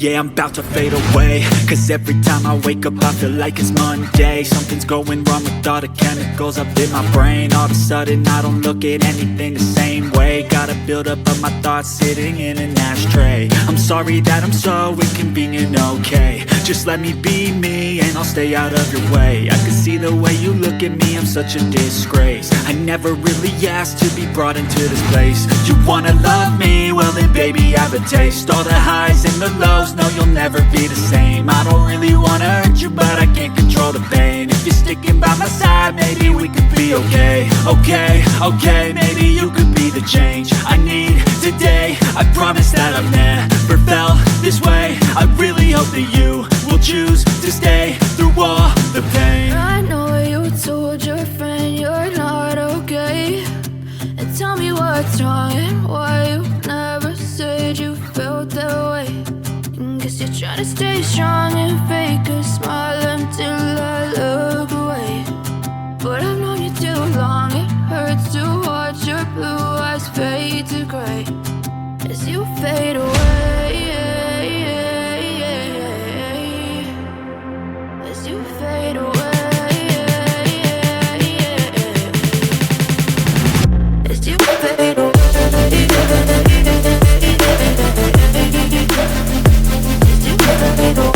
yeah, I'm about to fade away. Cause every time I wake up I feel like it's Monday. Something's going wrong with all the chemicals up in my brain. All of a sudden I don't look at anything the same way. Gotta build up of my thoughts sitting in an ashtray. I'm sorry that I'm so inconvenient, okay. Just let me be me and I'll stay out of your way. I can see the way you look at me, I'm such a disgrace. I never really asked to be brought into this place. You wanna love me? Well then baby, have a taste. All the highs and the lows, no, you'll never be the same. I don't really wanna hurt you, but I can't control the pain. If you're sticking by my side, maybe we could be okay. Okay, maybe you could be the change I need today. I promise that I've never felt this way. I really hope that you will choose to stay through all the pain. I know you told your friend you're not okay, and tell me what's wrong and why you never said you felt that way. And guess you're trying to stay strong and fake a smile until I look away. But I've known you too long, it hurts to watch your blue eyes fade to gray as you fade away. As you fade away. As you fade away. As you fade away.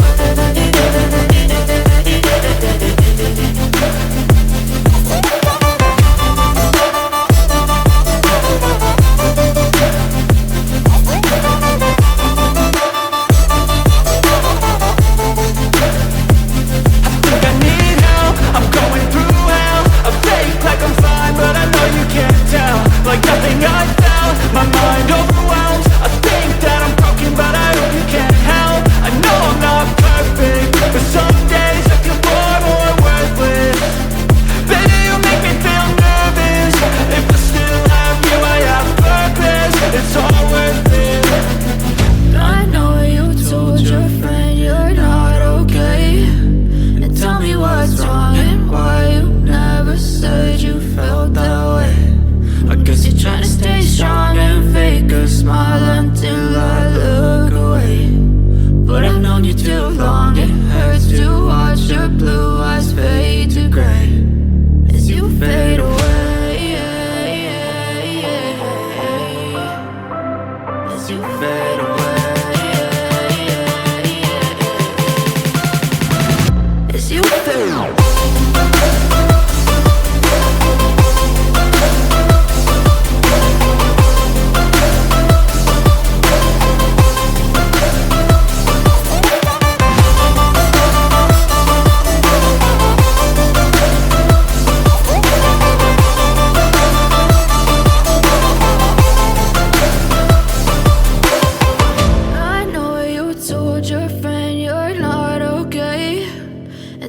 Like nothing I found, my mind overwhelms. I think that I'm broken, but I hope you can't help. I know I'm not perfect, but some days I feel far more worthless. Baby, you make me feel nervous. If I still have you, I have purpose. It's all worth it. I know you told your friend you're not okay, and tell me what's wrong and why you never said you felt that way. I guess you're trying to stay strong and fake a smile until I look away. But I've known you too long, it hurts to watch your blue eyes fade to gray as you fade away. As you fade away. As you fade away.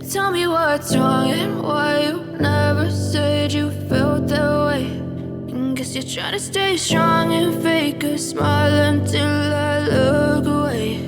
Tell me what's wrong and why you never said you felt that way. And guess you're trying to stay strong and fake a smile until I look away.